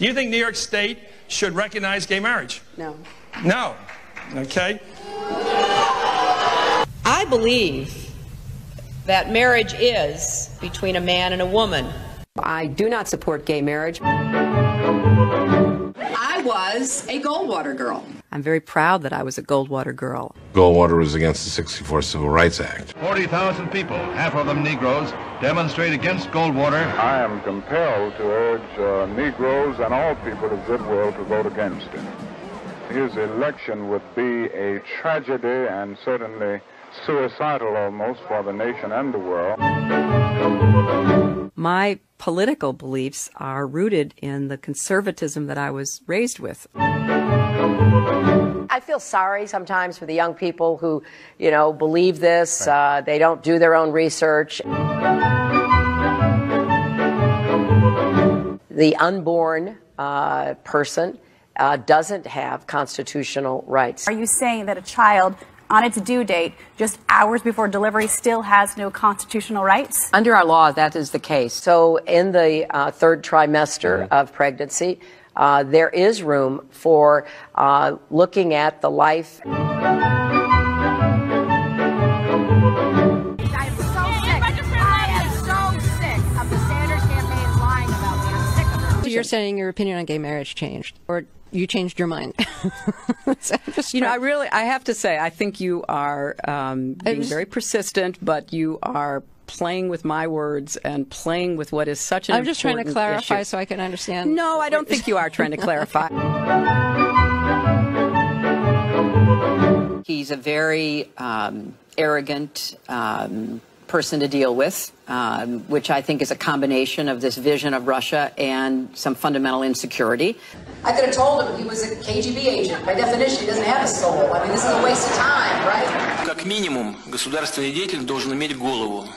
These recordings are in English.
You think New York State should recognize gay marriage? No. No. Okay. I believe that marriage is between a man and a woman. I do not support gay marriage. I was a Goldwater girl. I'm very proud that I was a Goldwater girl. Goldwater was against the '64 Civil Rights Act. 40,000 people, half of them Negroes, demonstrate against Goldwater. I am compelled to urge Negroes and all people of goodwill to vote against him. His election would be a tragedy and certainly suicidal almost for the nation and the world. My political beliefs are rooted in the conservatism that I was raised with. I feel sorry sometimes for the young people who, you know, believe this. They don't do their own research. The unborn person doesn't have constitutional rights. Are you saying that a child on its due date, just hours before delivery, still has no constitutional rights? Under our law, that is the case. So in the third trimester of pregnancy, there is room for looking at the life. I am so sick of the Sanders campaign lying about me. I'm sick of it. So you're saying your opinion on gay marriage changed, or you changed your mind? You know, I have to say, I think you are being very persistent, but you are playing with my words and playing with what is such an I'm just trying to clarify issue. So I can understand. No, I don't think you are trying to clarify. He's a very arrogant person to deal with, which I think is a combination of this vision of Russia and some fundamental insecurity. I could have told him he was a KGB agent. By definition, he doesn't have a soul. I mean, this is a waste of time, right? Как минимум, государственный деятель должен иметь голову.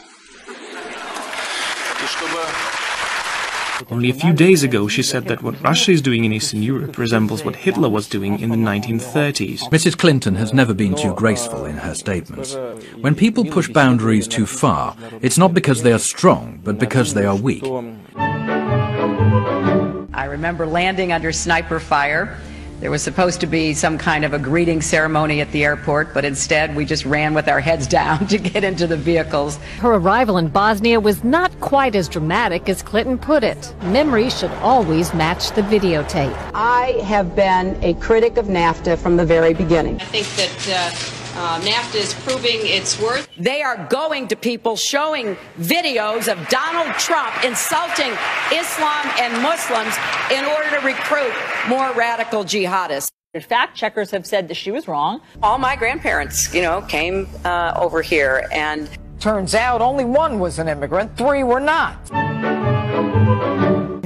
Only a few days ago, she said that what Russia is doing in Eastern Europe resembles what Hitler was doing in the 1930s. Mrs. Clinton has never been too graceful in her statements. When people push boundaries too far, it's not because they are strong, but because they are weak. I remember landing under sniper fire. There was supposed to be some kind of a greeting ceremony at the airport, but instead we just ran with our heads down to get into the vehicles. Her arrival in Bosnia was not quite as dramatic as Clinton put it. Memory should always match the videotape. I have been a critic of NAFTA from the very beginning. I think that NAFTA is proving its worth. They are going to people showing videos of Donald Trump insulting Islam and Muslims in order to recruit more radical jihadists. Fact checkers have said that she was wrong. All my grandparents, you know, came over here, and turns out only one was an immigrant, 3 were not.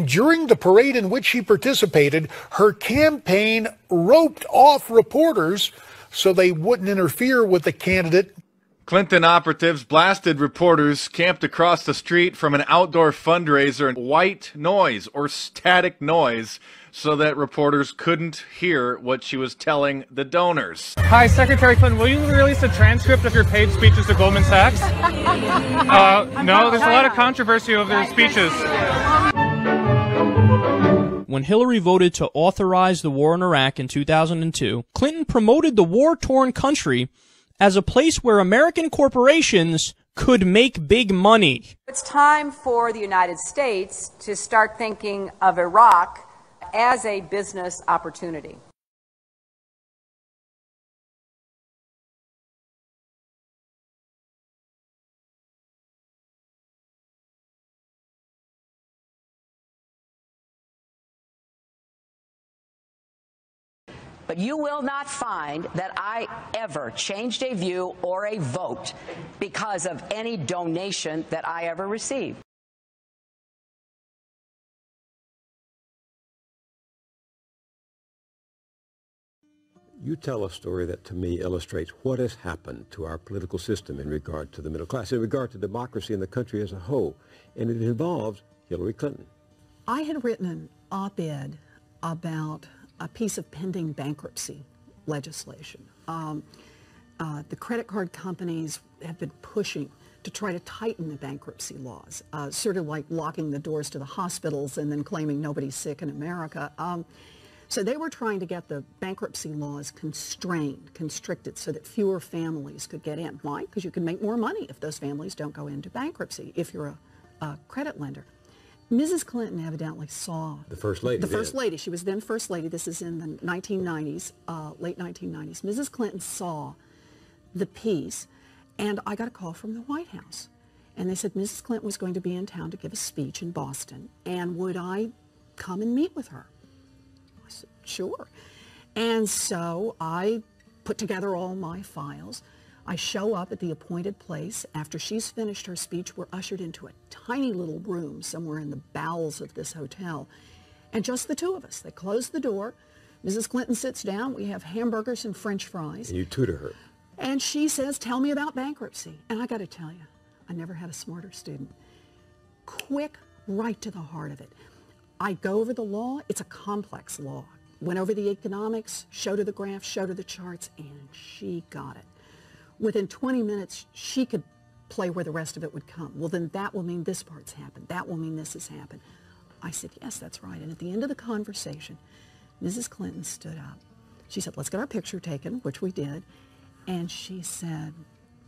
During the parade in which she participated, her campaign roped off reporters so they wouldn't interfere with the candidate. Clinton operatives blasted reporters camped across the street from an outdoor fundraiser in white noise or static noise so that reporters couldn't hear what she was telling the donors. Hi, Secretary Clinton, will you release a transcript of your paid speeches to Goldman Sachs? No, there's a lot of controversy over their speeches. When Hillary voted to authorize the war in Iraq in 2002, Clinton promoted the war-torn country as a place where American corporations could make big money. It's time for the United States to start thinking of Iraq as a business opportunity. But you will not find that I ever changed a view or a vote because of any donation that I ever received. You tell a story that, to me, illustrates what has happened to our political system in regard to the middle class, in regard to democracy in the country as a whole, and it involves Hillary Clinton. I had written an op-ed about a piece of pending bankruptcy legislation. The credit card companies have been pushing to try to tighten the bankruptcy laws, sort of like locking the doors to the hospitals and then claiming nobody's sick in America. So they were trying to get the bankruptcy laws constricted, so that fewer families could get in. Why? Because you can make more money if those families don't go into bankruptcy, if you're a credit lender. Mrs. Clinton evidently saw... The First Lady. The First Lady. She was then First Lady. This is in the 1990s, late 1990s. Mrs. Clinton saw the piece, and I got a call from the White House. And they said Mrs. Clinton was going to be in town to give a speech in Boston, and would I come and meet with her? I said, sure. And so I put together all my files. I show up at the appointed place. After she's finished her speech, we're ushered into a tiny little room somewhere in the bowels of this hotel, and just the two of us. They close the door. Mrs. Clinton sits down. We have hamburgers and French fries. And you tutor her. And she says, tell me about bankruptcy. And I got to tell you, I never had a smarter student. Quick, right to the heart of it. I go over the law. It's a complex law. Went over the economics, showed her the graphs, showed her the charts, and she got it. Within 20 minutes, she could play where the rest of it would come. Well, then that will mean this part's happened. That will mean this has happened. I said, yes, that's right. And at the end of the conversation, Mrs. Clinton stood up. She said, let's get our picture taken, which we did. And she said,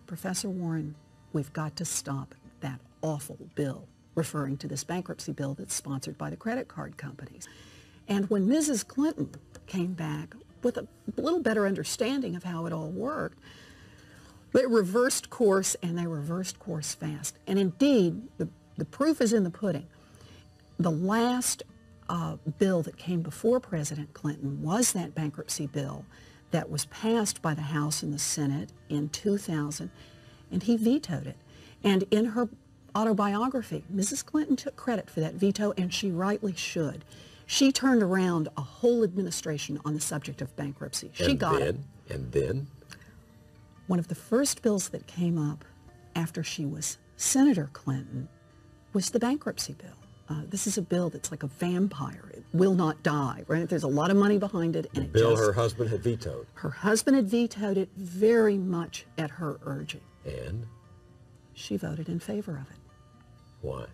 Professor Warren, we've got to stop that awful bill, referring to this bankruptcy bill that's sponsored by the credit card companies. And when Mrs. Clinton came back with a little better understanding of how it all worked, they reversed course, and they reversed course fast. And indeed, the proof is in the pudding. The last bill that came before President Clinton was that bankruptcy bill that was passed by the House and the Senate in 2000, and he vetoed it. And in her autobiography, Mrs. Clinton took credit for that veto, and she rightly should. She turned around a whole administration on the subject of bankruptcy. She got it. And then? One of the first bills that came up after she was Senator Clinton was the bankruptcy bill. This is a bill that's like a vampire. It will not die, right? There's a lot of money behind it. And the bill her husband had vetoed. Her husband had vetoed it very much at her urging. And? She voted in favor of it. Why?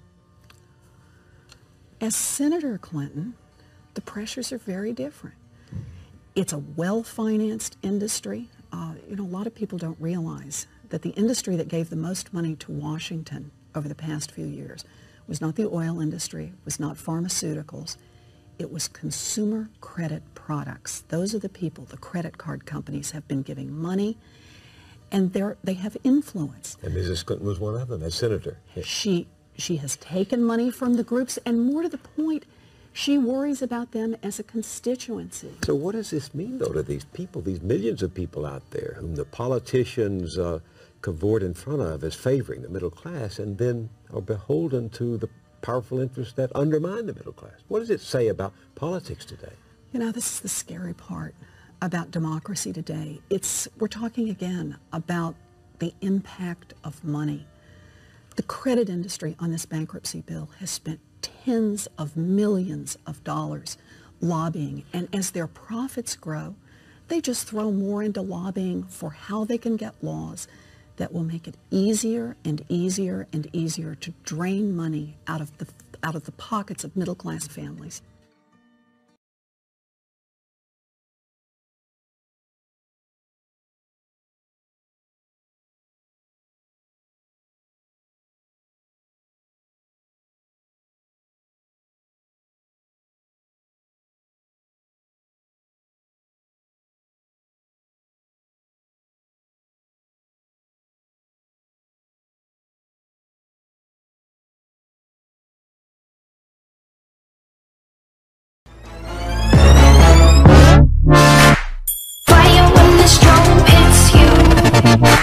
As Senator Clinton, the pressures are very different. It's a well-financed industry. You know, a lot of people don't realize that the industry that gave the most money to Washington over the past few years was not the oil industry, was not pharmaceuticals. It was consumer credit products. Those are the people, the credit card companies have been giving money, and they have influence. And Mrs. Clinton was one of them as senator. Yeah. She has taken money from the groups, and more to the point, she worries about them as a constituency. So what does this mean, though, to these people, these millions of people out there whom the politicians cavort in front of as favoring the middle class, and then are beholden to the powerful interests that undermine the middle class? What does it say about politics today? You know, this is the scary part about democracy today. We're talking again about the impact of money. The credit industry on this bankruptcy bill has spent tens of millions of dollars lobbying, and as their profits grow, they just throw more into lobbying for how they can get laws that will make it easier and easier and easier to drain money out of the pockets of middle-class families.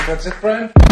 That's it, friend?